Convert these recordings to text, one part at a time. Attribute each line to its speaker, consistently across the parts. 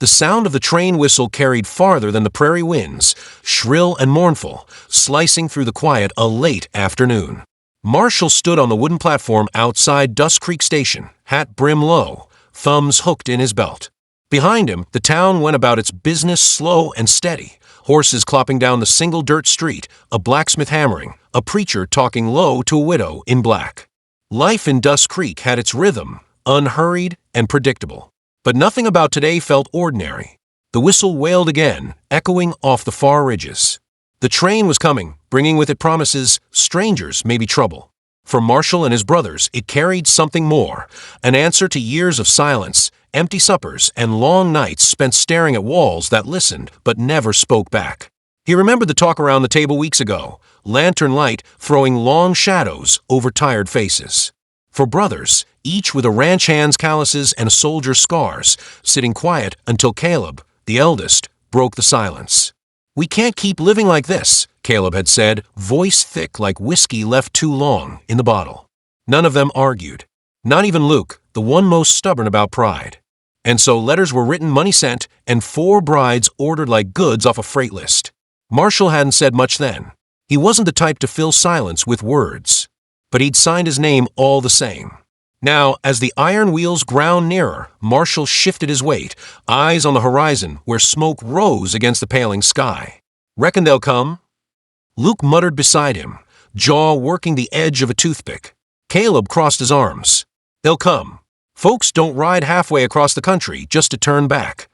Speaker 1: The sound of the train whistle carried farther than the prairie winds, shrill and mournful, slicing through the quiet a late afternoon. Marshall stood on the wooden platform outside Dust Creek Station, hat brim low, thumbs hooked in his belt. Behind him, the town went about its business slow and steady, horses clopping down the single dirt street, a blacksmith hammering, a preacher talking low to a widow in black. Life in Dust Creek had its rhythm, unhurried and predictable. But nothing about today felt ordinary. The whistle wailed again, echoing off the far ridges. The train was coming, bringing with it promises, strangers, maybe trouble. For Marshall and his brothers, it carried something more, an answer to years of silence, empty suppers, and long nights spent staring at walls that listened but never spoke back. He remembered the talk around the table weeks ago, lantern light throwing long shadows over tired faces. For brothers, each with a ranch hand's calluses and a soldier's scars, sitting quiet until Caleb, the eldest, broke the silence. "We can't keep living like this," Caleb had said, voice thick like whiskey left too long in the bottle. None of them argued. Not even Luke, the one most stubborn about pride. And so letters were written, money sent, and 4 brides ordered like goods off a freight list. Marshall hadn't said much then. He wasn't the type to fill silence with words. But he'd signed his name all the same. Now, as the iron wheels ground nearer, Marshall shifted his weight, eyes on the horizon where smoke rose against the paling sky. "Reckon they'll come?" Luke muttered beside him, jaw working the edge of a toothpick. Caleb crossed his arms. "They'll come. Folks don't ride halfway across the country just to turn back."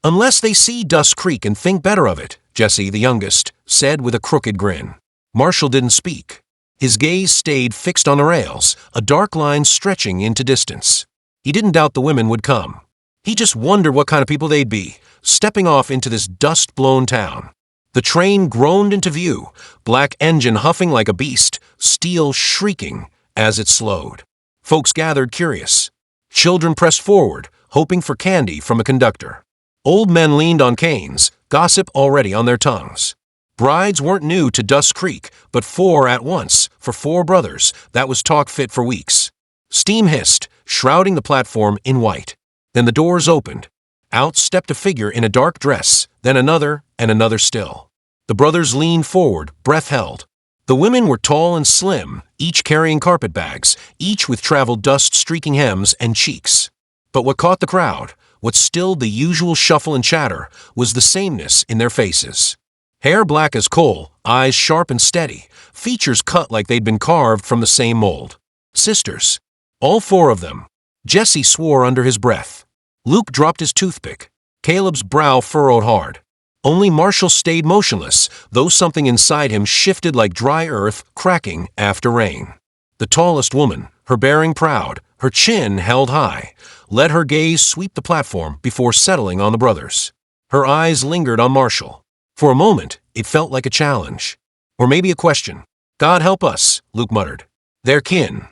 Speaker 1: "Unless they see Dust Creek and think better of it," Jesse, the youngest, said with a crooked grin. Marshall didn't speak. His gaze stayed fixed on the rails, a dark line stretching into distance. He didn't doubt the women would come. He just wondered what kind of people they'd be, stepping off into this dust-blown town. The train groaned into view, black engine huffing like a beast, steel shrieking as it slowed. Folks gathered curious. Children pressed forward, hoping for candy from a conductor. Old men leaned on canes, gossip already on their tongues. Brides weren't new to Dust Creek, but 4 at once, for 4 brothers, that was talk fit for weeks. Steam hissed, shrouding the platform in white. Then the doors opened. Out stepped a figure in a dark dress, then another, and another still. The brothers leaned forward, breath held. The women were tall and slim, each carrying carpet bags, each with traveled dust-streaking hems and cheeks. But what caught the crowd, what stilled the usual shuffle and chatter, was the sameness in their faces. Hair black as coal, eyes sharp and steady, features cut like they'd been carved from the same mold. Sisters. All 4 of them. Jesse swore under his breath. Luke dropped his toothpick. Caleb's brow furrowed hard. Only Marshall stayed motionless, though something inside him shifted like dry earth cracking after rain. The tallest woman, her bearing proud, her chin held high, let her gaze sweep the platform before settling on the brothers. Her eyes lingered on Marshall. For a moment, it felt like a challenge. Or maybe a question. "God help us," Luke muttered. "Their kin."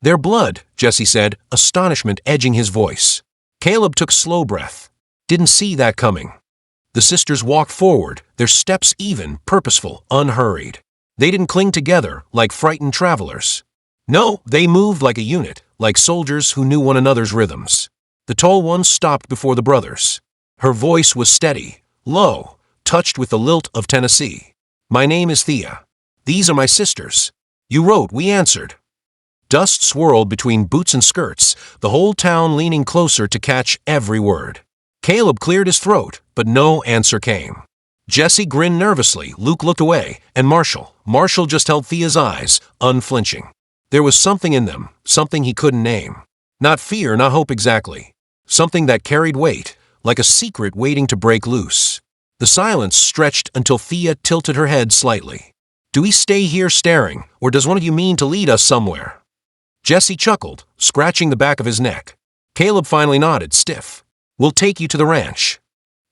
Speaker 1: "Their blood," Jesse said, astonishment edging his voice. Caleb took slow breath. Didn't see that coming. The sisters walked forward, their steps even, purposeful, unhurried. They didn't cling together like frightened travelers. No, they moved like a unit, like soldiers who knew one another's rhythms. The tall one stopped before the brothers. Her voice was steady, low, touched with the lilt of Tennessee. "My name is Thea. These are my sisters. You wrote, we answered." Dust swirled between boots and skirts, the whole town leaning closer to catch every word. Caleb cleared his throat, but no answer came. Jesse grinned nervously, Luke looked away, and Marshall just held Thea's eyes, unflinching. There was something in them, something he couldn't name. Not fear, not hope exactly. Something that carried weight, like a secret waiting to break loose. The silence stretched until Thea tilted her head slightly. "Do we stay here staring, or does one of you mean to lead us somewhere?" Jesse chuckled, scratching the back of his neck. Caleb finally nodded, stiff. "We'll take you to the ranch."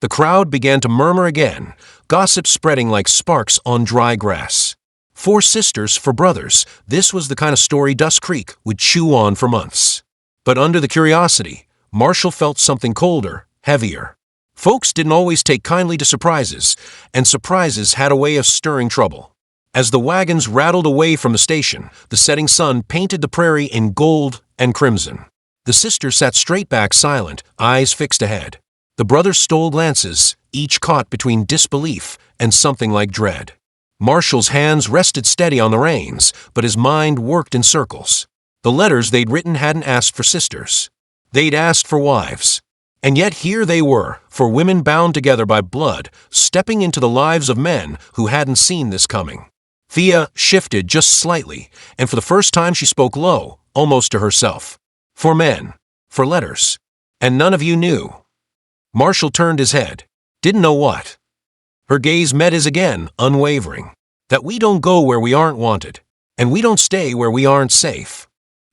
Speaker 1: The crowd began to murmur again, gossip spreading like sparks on dry grass. 4 sisters for brothers, this was the kind of story Dust Creek would chew on for months. But under the curiosity, Marshall felt something colder, heavier. Folks didn't always take kindly to surprises, and surprises had a way of stirring trouble. As the wagons rattled away from the station, the setting sun painted the prairie in gold and crimson. The sisters sat straight back silent, eyes fixed ahead. The brothers stole glances, each caught between disbelief and something like dread. Marshall's hands rested steady on the reins, but his mind worked in circles. The letters they'd written hadn't asked for sisters. They'd asked for wives. And yet here they were, for women bound together by blood, stepping into the lives of men who hadn't seen this coming. Thea shifted just slightly, and for the first time she spoke low, almost to herself. For men. For letters. And none of you knew. Marshall turned his head. Didn't know what. Her gaze met his again, unwavering. That we don't go where we aren't wanted, and we don't stay where we aren't safe.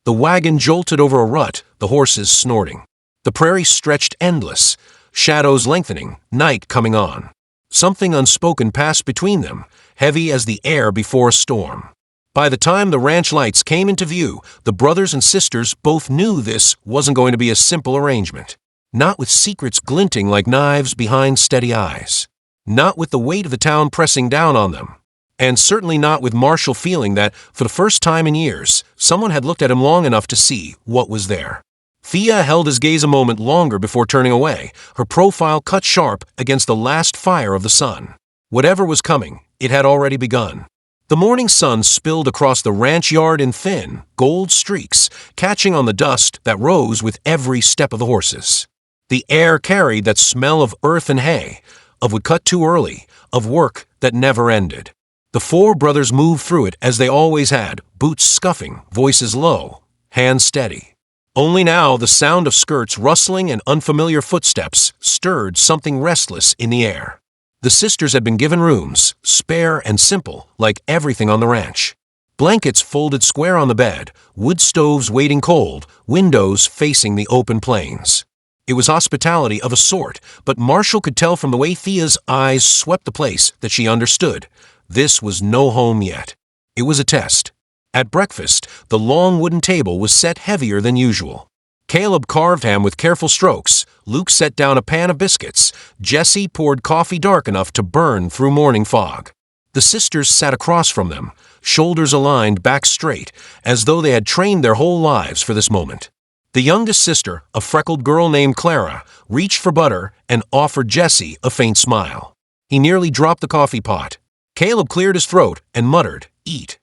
Speaker 1: The wagon jolted over a rut, the horses snorting. The prairie stretched endless, shadows lengthening, night coming on. Something unspoken passed between them, heavy as the air before a storm. By the time the ranch lights came into view, the brothers and sisters both knew this wasn't going to be a simple arrangement. Not with secrets glinting like knives behind steady eyes. Not with the weight of the town pressing down on them. And certainly not with Marshall feeling that, for the first time in years, someone had looked at him long enough to see what was there. Thea held his gaze a moment longer before turning away, her profile cut sharp against the last fire of the sun. Whatever was coming, it had already begun. The morning sun spilled across the ranch yard in thin, gold streaks, catching on the dust that rose with every step of the horses. The air carried that smell of earth and hay, of wood cut too early, of work that never ended. The four brothers moved through it as they always had, boots scuffing, voices low, hands steady. Only now the sound of skirts rustling and unfamiliar footsteps stirred something restless in the air. The sisters had been given rooms, spare and simple, like everything on the ranch. Blankets folded square on the bed, wood stoves waiting cold, windows facing the open plains. It was hospitality of a sort, but Marshall could tell from the way Thea's eyes swept the place that she understood. This was no home yet. It was a test. At breakfast, the long wooden table was set heavier than usual. Caleb carved ham with careful strokes, Luke set down a pan of biscuits, Jessie poured coffee dark enough to burn through morning fog. The sisters sat across from them, shoulders aligned back straight, as though they had trained their whole lives for this moment. The youngest sister, a freckled girl named Clara, reached for butter and offered Jessie a faint smile. He nearly dropped the coffee pot. Caleb cleared his throat and muttered, "Eat."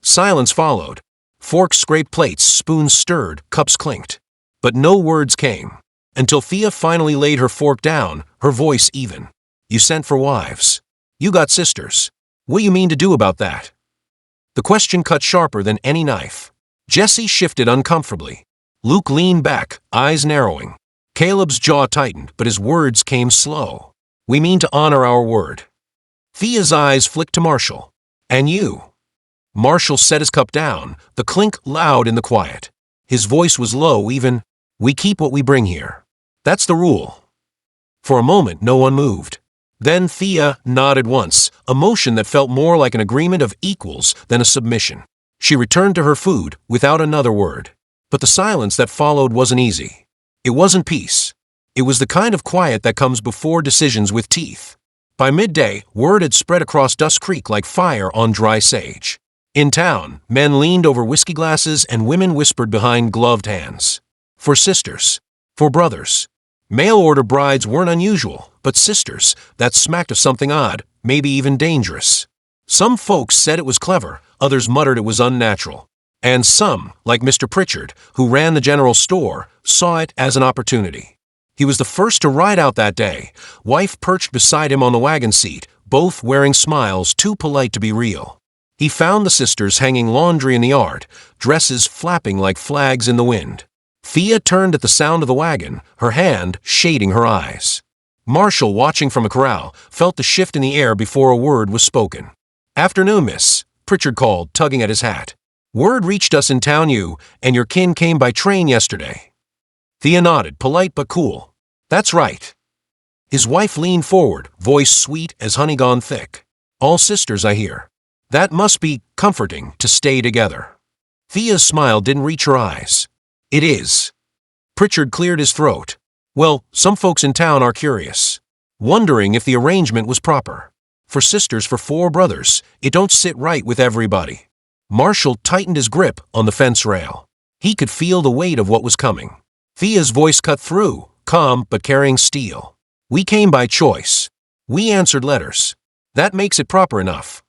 Speaker 1: Silence followed. Forks scraped plates, spoons stirred, cups clinked. But no words came, until Thea finally laid her fork down, her voice even. "You sent for wives. You got sisters. What you mean to do about that?" The question cut sharper than any knife. Jessie shifted uncomfortably. Luke leaned back, eyes narrowing. Caleb's jaw tightened, but his words came slow. "We mean to honor our word." Thea's eyes flicked to Marshall. "And you?" Marshall set his cup down, the clink loud in the quiet. His voice was low even. "We keep what we bring here. That's the rule." For a moment, no one moved. Then Thea nodded once, a motion that felt more like an agreement of equals than a submission. She returned to her food without another word. But the silence that followed wasn't easy. It wasn't peace. It was the kind of quiet that comes before decisions with teeth. By midday, word had spread across Dust Creek like fire on dry sage. In town, men leaned over whiskey glasses and women whispered behind gloved hands. For sisters. For brothers. Mail-order brides weren't unusual, but sisters, that smacked of something odd, maybe even dangerous. Some folks said it was clever, others muttered it was unnatural. And some, like Mr. Pritchard, who ran the general store, saw it as an opportunity. He was the first to ride out that day, wife perched beside him on the wagon seat, both wearing smiles too polite to be real. He found the sisters hanging laundry in the yard, dresses flapping like flags in the wind. Thea turned at the sound of the wagon, her hand shading her eyes. Marshall, watching from a corral, felt the shift in the air before a word was spoken. "Afternoon, miss," Pritchard called, tugging at his hat. "Word reached us in town you and your kin came by train yesterday." Thea nodded, polite but cool. "That's right." His wife leaned forward, voice sweet as honey gone thick. "All sisters, I hear. That must be comforting to stay together." Thea's smile didn't reach her eyes. "It is." Pritchard cleared his throat. "Well, some folks in town are curious. Wondering if the arrangement was proper. For sisters, for four brothers, it don't sit right with everybody." Marshall tightened his grip on the fence rail. He could feel the weight of what was coming. Thea's voice cut through, calm but carrying steel. We came by choice. We answered letters. That makes it proper enough.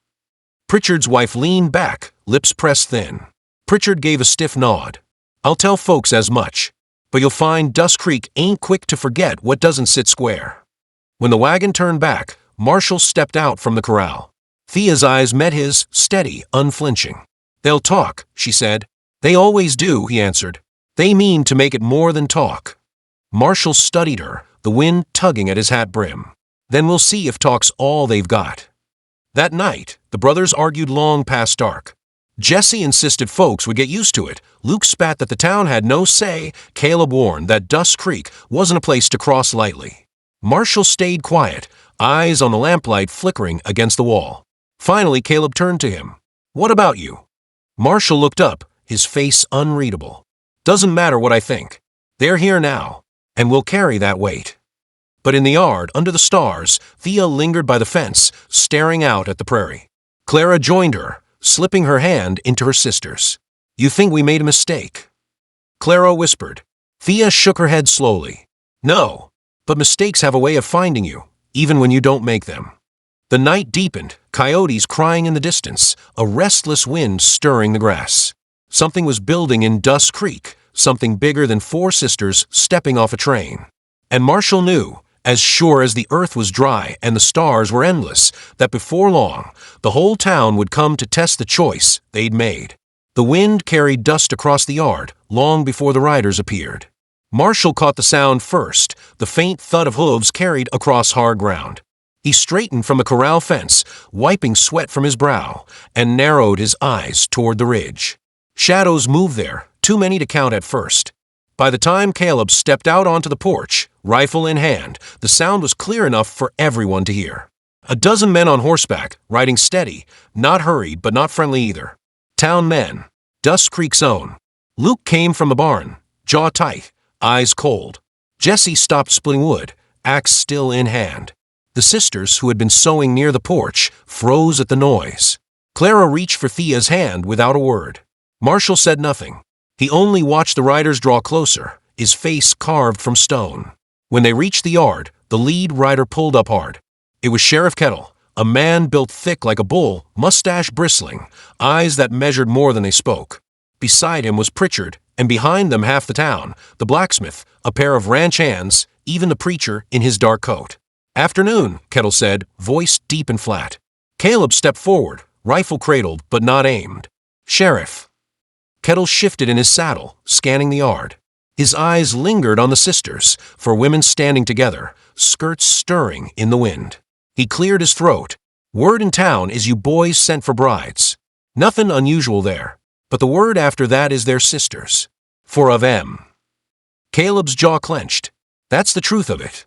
Speaker 1: Pritchard's wife leaned back, lips pressed thin. Pritchard gave a stiff nod. I'll tell folks as much. But you'll find Dust Creek ain't quick to forget what doesn't sit square. When the wagon turned back, Marshall stepped out from the corral. Thea's eyes met his, steady, unflinching. They'll talk, she said. They always do, he answered. They mean to make it more than talk. Marshall studied her, the wind tugging at his hat brim. Then we'll see if talk's all they've got. That night, the brothers argued long past dark. Jesse insisted folks would get used to it. Luke spat that the town had no say. Caleb warned that Dust Creek wasn't a place to cross lightly. Marshall stayed quiet, eyes on the lamplight flickering against the wall. Finally, Caleb turned to him. What about you? Marshall looked up, his face unreadable. Doesn't matter what I think. They're here now, and we'll carry that weight. But in the yard, under the stars, Thea lingered by the fence, staring out at the prairie. Clara joined her, slipping her hand into her sister's. You think we made a mistake? Clara whispered. Thea shook her head slowly. No, but mistakes have a way of finding you, even when you don't make them. The night deepened, coyotes crying in the distance, a restless wind stirring the grass. Something was building in Dust Creek, something bigger than four sisters stepping off a train. And Marshall knew, as sure as the earth was dry and the stars were endless, that before long, the whole town would come to test the choice they'd made. The wind carried dust across the yard long before the riders appeared. Marshall caught the sound first, the faint thud of hooves carried across hard ground. He straightened from the corral fence, wiping sweat from his brow, and narrowed his eyes toward the ridge. Shadows moved there, too many to count at first. By the time Caleb stepped out onto the porch, rifle in hand, the sound was clear enough for everyone to hear. A dozen men on horseback, riding steady, not hurried but not friendly either. Town men, Dust Creek's own. Luke came from the barn, jaw tight, eyes cold. Jesse stopped splitting wood, axe still in hand. The sisters, who had been sewing near the porch, froze at the noise. Clara reached for Thea's hand without a word. Marshall said nothing. He only watched the riders draw closer, his face carved from stone. When they reached the yard, the lead rider pulled up hard. It was Sheriff Kettle, a man built thick like a bull, mustache bristling, eyes that measured more than they spoke. Beside him was Pritchard, and behind them half the town, the blacksmith, a pair of ranch hands, even the preacher in his dark coat. Afternoon, Kettle said, voice deep and flat. Caleb stepped forward, rifle cradled but not aimed. Sheriff. Kettle shifted in his saddle, scanning the yard. His eyes lingered on the sisters, for women standing together, skirts stirring in the wind. He cleared his throat. Word in town is you boys sent for brides. Nothing unusual there, but the word after that is they're sisters. For of 'em. Caleb's jaw clenched. That's the truth of it.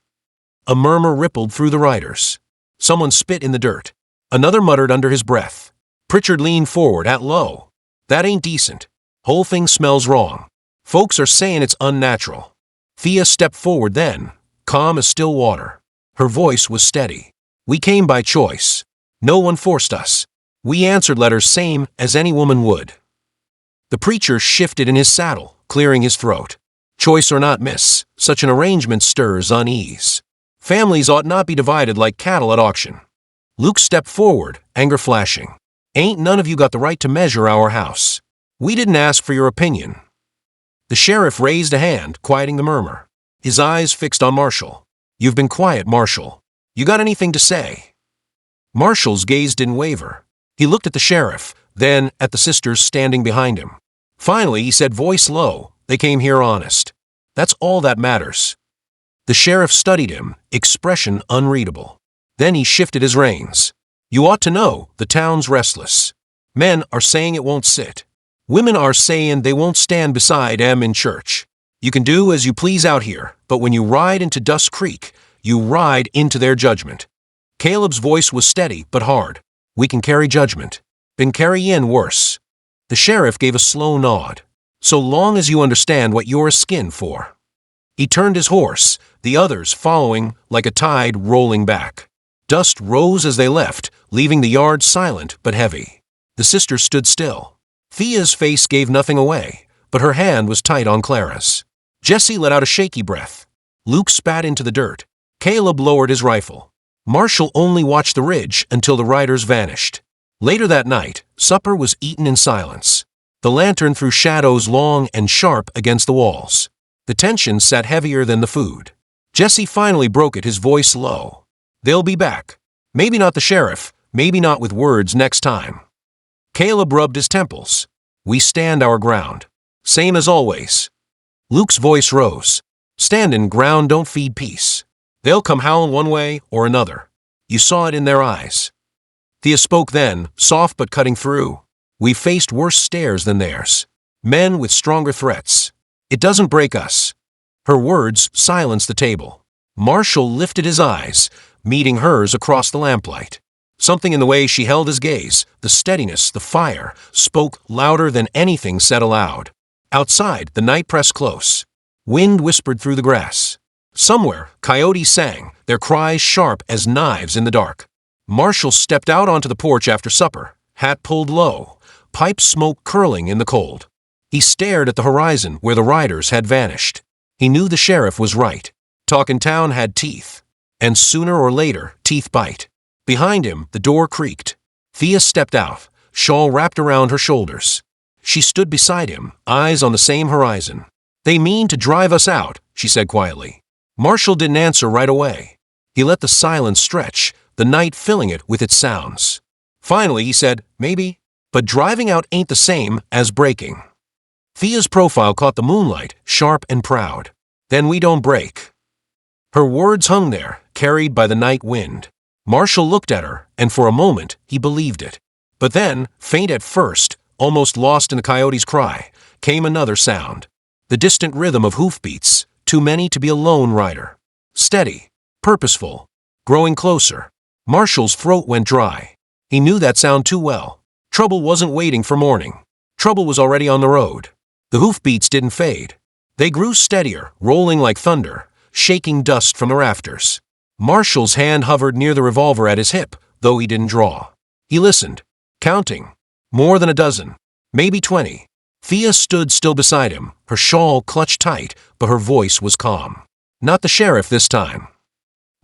Speaker 1: A murmur rippled through the riders. Someone spit in the dirt. Another muttered under his breath. Pritchard leaned forward at low. That ain't decent. Whole thing smells wrong. Folks are saying it's unnatural. Thea stepped forward then, calm as still water. Her voice was steady. We came by choice. No one forced us. We answered letters same as any woman would. The preacher shifted in his saddle, clearing his throat. Choice or not, miss, such an arrangement stirs unease. Families ought not be divided like cattle at auction. Luke stepped forward, anger flashing. Ain't none of you got the right to measure our house. We didn't ask for your opinion. The sheriff raised a hand, quieting the murmur. His eyes fixed on Marshall. You've been quiet, Marshall. You got anything to say? Marshall's gaze didn't waver. He looked at the sheriff, then at the sisters standing behind him. Finally, he said, voice low, they came here honest. That's all that matters. The sheriff studied him, expression unreadable. Then he shifted his reins. You ought to know, the town's restless. Men are saying it won't sit. Women are saying they won't stand beside 'em in church. You can do as you please out here, but when you ride into Dust Creek, you ride into their judgment. Caleb's voice was steady but hard. We can carry judgment. Been carryin' worse. The sheriff gave a slow nod. So long as you understand what you're a skin for. He turned his horse, the others following like a tide rolling back. Dust rose as they left, leaving the yard silent but heavy. The sisters stood still. Thea's face gave nothing away, but her hand was tight on Clara's. Jesse let out a shaky breath. Luke spat into the dirt. Caleb lowered his rifle. Marshall only watched the ridge until the riders vanished. Later that night, supper was eaten in silence. The lantern threw shadows long and sharp against the walls. The tension sat heavier than the food. Jesse finally broke it, his voice low. "They'll be back. Maybe not the sheriff, maybe not with words next time." Caleb rubbed his temples. "We stand our ground. Same as always." Luke's voice rose. "Standin' ground don't feed peace. They'll come howlin' one way or another. You saw it in their eyes." Thea spoke then, soft but cutting through. "We faced worse stares than theirs. Men with stronger threats. It doesn't break us." Her words silenced the table. Marshall lifted his eyes, meeting hers across the lamplight. Something in the way she held his gaze, the steadiness, the fire, spoke louder than anything said aloud. Outside, the night pressed close. Wind whispered through the grass. Somewhere, coyotes sang, their cries sharp as knives in the dark. Marshall stepped out onto the porch after supper, hat pulled low, pipe smoke curling in the cold. He stared at the horizon where the riders had vanished. He knew the sheriff was right. Talkin' town had teeth. And sooner or later, teeth bite. Behind him, the door creaked. Thea stepped out, shawl wrapped around her shoulders. She stood beside him, eyes on the same horizon. "They mean to drive us out," she said quietly. Marshall didn't answer right away. He let the silence stretch, the night filling it with its sounds. Finally, he said, "Maybe, but driving out ain't the same as breaking." Thea's profile caught the moonlight, sharp and proud. "Then we don't break." Her words hung there, carried by the night wind. Marshall looked at her, and for a moment, he believed it. But then, faint at first, almost lost in the coyote's cry, came another sound. The distant rhythm of hoofbeats, too many to be a lone rider. Steady, purposeful, growing closer. Marshall's throat went dry. He knew that sound too well. Trouble wasn't waiting for morning. Trouble was already on the road. The hoofbeats didn't fade. They grew steadier, rolling like thunder, shaking dust from the rafters. Marshall's hand hovered near the revolver at his hip, though he didn't draw. He listened, counting. More than a dozen, maybe 20. Thea stood still beside him, her shawl clutched tight, but her voice was calm. "Not the sheriff this time."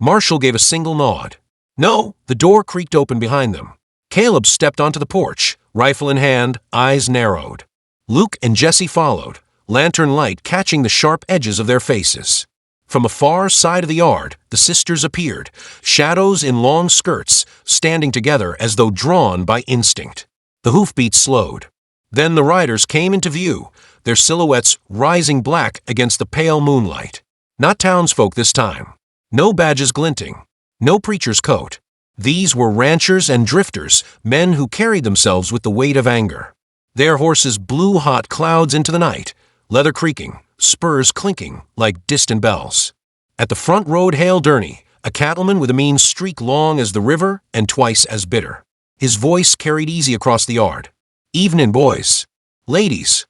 Speaker 1: Marshall gave a single nod. "No." The door creaked open behind them. Caleb stepped onto the porch, rifle in hand, eyes narrowed. Luke and Jesse followed, lantern light catching the sharp edges of their faces. From a far side of the yard, the sisters appeared, shadows in long skirts, standing together as though drawn by instinct. The hoofbeats slowed. Then the riders came into view, their silhouettes rising black against the pale moonlight. Not townsfolk this time. No badges glinting. No preacher's coat. These were ranchers and drifters, men who carried themselves with the weight of anger. Their horses blew hot clouds into the night, leather creaking, spurs clinking like distant bells. At the front rode Hale Durney, a cattleman with a mean streak long as the river and twice as bitter. His voice carried easy across the yard. "Evenin', boys." "Ladies."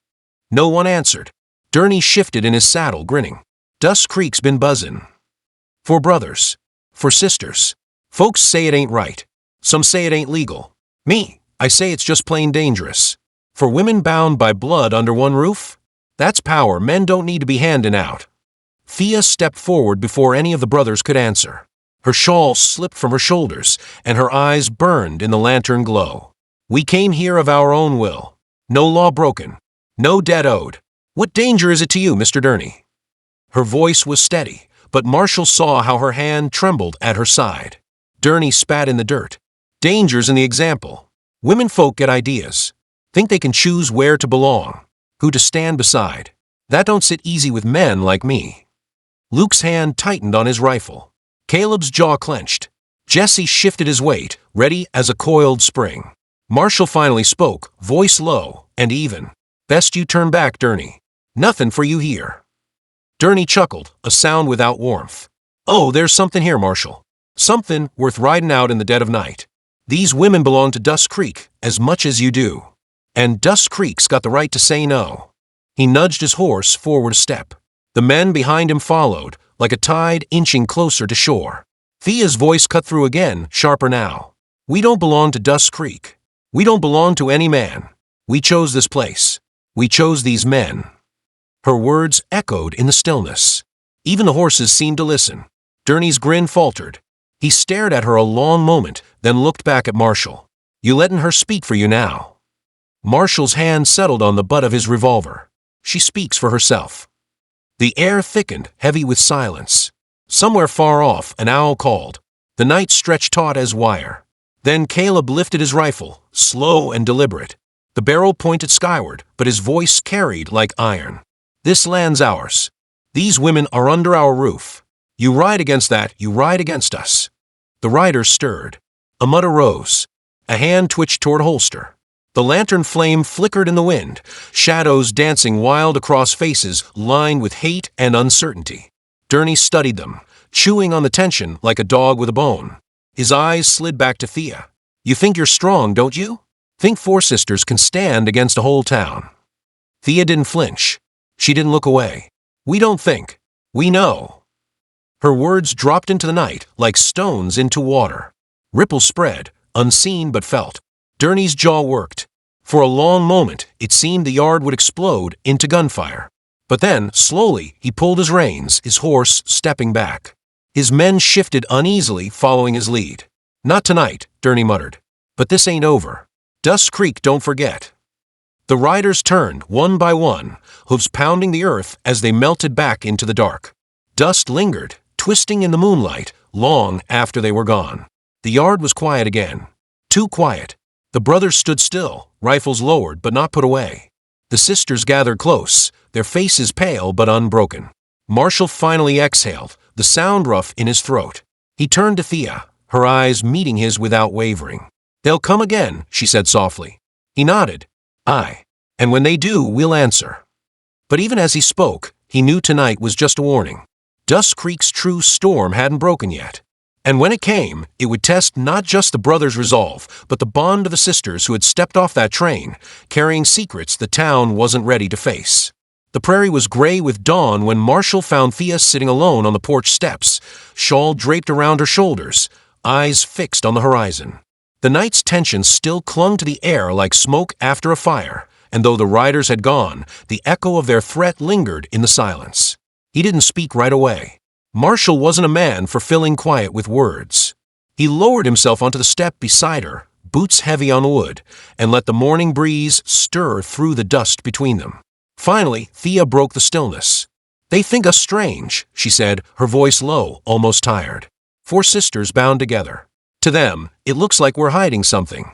Speaker 1: No one answered. Durney shifted in his saddle, grinning. "Dust Creek's been buzzin'. For brothers. For sisters. Folks say it ain't right. Some say it ain't legal. Me, I say it's just plain dangerous. For women bound by blood under one roof? That's power men don't need to be handing out." Thea stepped forward before any of the brothers could answer. Her shawl slipped from her shoulders, and her eyes burned in the lantern glow. "We came here of our own will. No law broken. No debt owed. What danger is it to you, Mr. Durney?" Her voice was steady, but Marshall saw how her hand trembled at her side. Durney spat in the dirt. "Danger's in the example. Women folk get ideas. Think they can choose where to belong, who to stand beside. That don't sit easy with men like me." Luke's hand tightened on his rifle. Caleb's jaw clenched. Jesse shifted his weight, ready as a coiled spring. Marshall finally spoke, voice low and even. "Best you turn back, Durney. Nothing for you here." Durney chuckled, a sound without warmth. "Oh, there's something here, Marshall. Something worth riding out in the dead of night. These women belong to Dust Creek as much as you do. And Dust Creek's got the right to say no." He nudged his horse forward a step. The men behind him followed, like a tide inching closer to shore. Thea's voice cut through again, sharper now. "We don't belong to Dust Creek. We don't belong to any man. We chose this place. We chose these men." Her words echoed in the stillness. Even the horses seemed to listen. Gurney's grin faltered. He stared at her a long moment, then looked back at Marshall. You letting her speak for you now? Marshall's hand settled on the butt of his revolver. She speaks for herself. The air thickened, heavy with silence. Somewhere far off, an owl called. The night stretched taut as wire. Then Caleb lifted his rifle, slow and deliberate. The barrel pointed skyward, but his voice carried like iron. This land's ours. These women are under our roof. You ride against that, you ride against us. The riders stirred. A mutter rose. A hand twitched toward a holster. The lantern flame flickered in the wind, shadows dancing wild across faces lined with hate and uncertainty. Gurney studied them, chewing on the tension like a dog with a bone. His eyes slid back to Thea. You think you're strong, don't you? Think four sisters can stand against a whole town. Thea didn't flinch. She didn't look away. We don't think. We know. Her words dropped into the night like stones into water. Ripples spread, unseen but felt. Gurney's jaw worked. For a long moment, it seemed the yard would explode into gunfire. But then, slowly, he pulled his reins, his horse stepping back. His men shifted uneasily, following his lead. Not tonight, Gurney muttered. But this ain't over. Dust Creek, don't forget. The riders turned, one by one, hooves pounding the earth as they melted back into the dark. Dust lingered, twisting in the moonlight, long after they were gone. The yard was quiet again. Too quiet. The brothers stood still, rifles lowered but not put away. The sisters gathered close, their faces pale but unbroken. Marshall finally exhaled, the sound rough in his throat. He turned to Thea, her eyes meeting his without wavering. They'll come again, she said softly. He nodded. Aye. And when they do, we'll answer. But even as he spoke, he knew tonight was just a warning. Dust Creek's true storm hadn't broken yet. And when it came, it would test not just the brothers' resolve, but the bond of the sisters who had stepped off that train, carrying secrets the town wasn't ready to face. The prairie was gray with dawn when Marshall found Thea sitting alone on the porch steps, shawl draped around her shoulders, eyes fixed on the horizon. The night's tension still clung to the air like smoke after a fire, and though the riders had gone, the echo of their threat lingered in the silence. He didn't speak right away. Marshall wasn't a man for filling quiet with words. He lowered himself onto the step beside her, boots heavy on the wood, and let the morning breeze stir through the dust between them. Finally, Thea broke the stillness. They think us strange, she said, her voice low, almost tired. Four sisters bound together. To them, it looks like we're hiding something.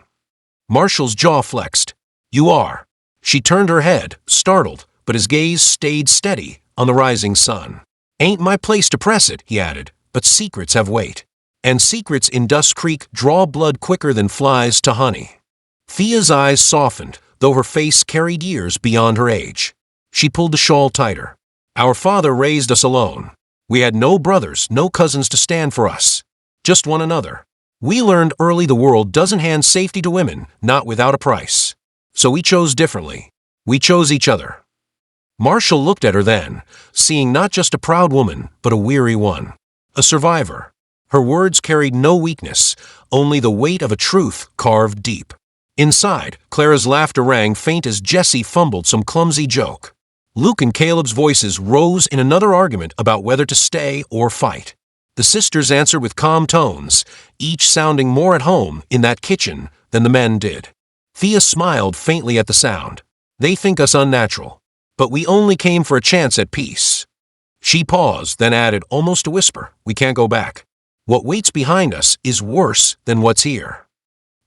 Speaker 1: Marshall's jaw flexed. You are. She turned her head, startled, but his gaze stayed steady on the rising sun. Ain't my place to press it, he added, but secrets have weight. And secrets in Dust Creek draw blood quicker than flies to honey. Thea's eyes softened, though her face carried years beyond her age. She pulled the shawl tighter. Our father raised us alone. We had no brothers, no cousins to stand for us. Just one another. We learned early the world doesn't hand safety to women, not without a price. So we chose differently. We chose each other. Marshall looked at her then, seeing not just a proud woman, but a weary one. A survivor. Her words carried no weakness, only the weight of a truth carved deep. Inside, Clara's laughter rang faint as Jessie fumbled some clumsy joke. Luke and Caleb's voices rose in another argument about whether to stay or fight. The sisters answered with calm tones, each sounding more at home in that kitchen than the men did. Thea smiled faintly at the sound. They think us unnatural. But we only came for a chance at peace. She paused, then added, almost a whisper, we can't go back. What waits behind us is worse than what's here.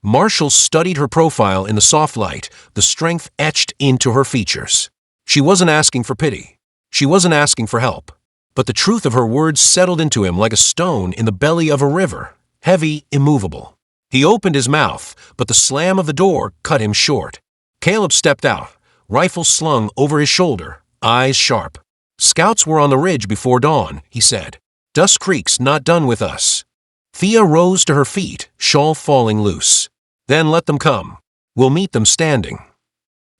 Speaker 1: Marshall studied her profile in the soft light, the strength etched into her features. She wasn't asking for pity. She wasn't asking for help. But the truth of her words settled into him like a stone in the belly of a river, heavy, immovable. He opened his mouth, but the slam of the door cut him short. Caleb stepped out, rifle slung over his shoulder, eyes sharp. Scouts were on the ridge before dawn, he said. Dust Creek's not done with us. Thea rose to her feet, shawl falling loose. Then let them come. We'll meet them standing.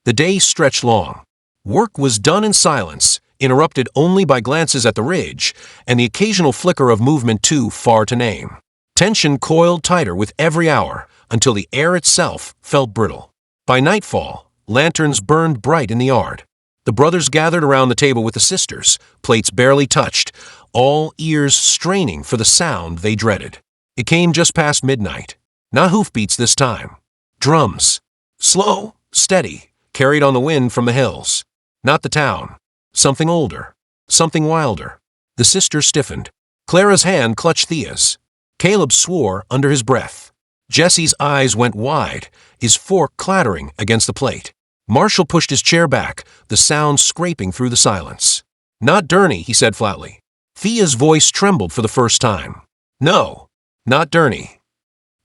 Speaker 1: The day stretched long. Work was done in silence, interrupted only by glances at the ridge and the occasional flicker of movement too far to name. Tension coiled tighter with every hour until the air itself felt brittle. By nightfall, lanterns burned bright in the yard. The brothers gathered around the table with the sisters, plates barely touched, all ears straining for the sound they dreaded. It came just past midnight. Not hoofbeats this time. Drums. Slow, steady, carried on the wind from the hills. Not the town. Something older. Something wilder. The sisters stiffened. Clara's hand clutched Thea's. Caleb swore under his breath. Jesse's eyes went wide, his fork clattering against the plate. Marshall pushed his chair back, the sound scraping through the silence. Not Durney, he said flatly. Thea's voice trembled for the first time. No, not Durney.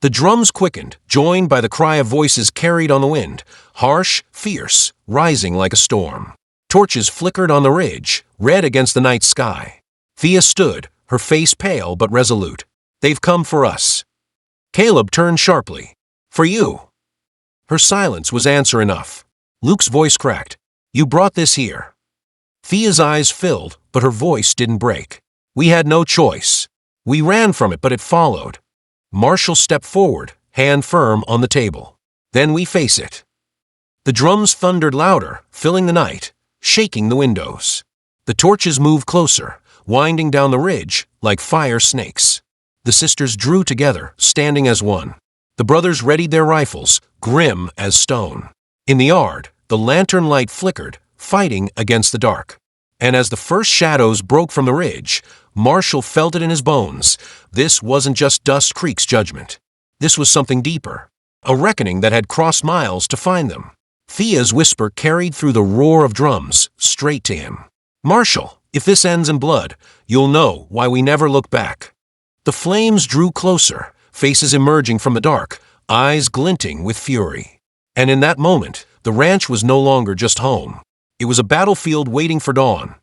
Speaker 1: The drums quickened, joined by the cry of voices carried on the wind, harsh, fierce, rising like a storm. Torches flickered on the ridge, red against the night sky. Thea stood, her face pale but resolute. They've come for us. Caleb turned sharply. For you. Her silence was answer enough. Luke's voice cracked. You brought this here. Thea's eyes filled, but her voice didn't break. We had no choice. We ran from it, but it followed. Marshall stepped forward, hand firm on the table. Then we face it. The drums thundered louder, filling the night, shaking the windows. The torches moved closer, winding down the ridge like fire snakes. The sisters drew together, standing as one. The brothers readied their rifles, grim as stone. In the yard, the lantern light flickered, fighting against the dark. And as the first shadows broke from the ridge, Marshall felt it in his bones. This wasn't just Dust Creek's judgment. This was something deeper. A reckoning that had crossed miles to find them. Thea's whisper carried through the roar of drums, straight to him. Marshall, if this ends in blood, you'll know why we never look back. The flames drew closer, faces emerging from the dark, eyes glinting with fury. And in that moment, the ranch was no longer just home. It was a battlefield waiting for dawn.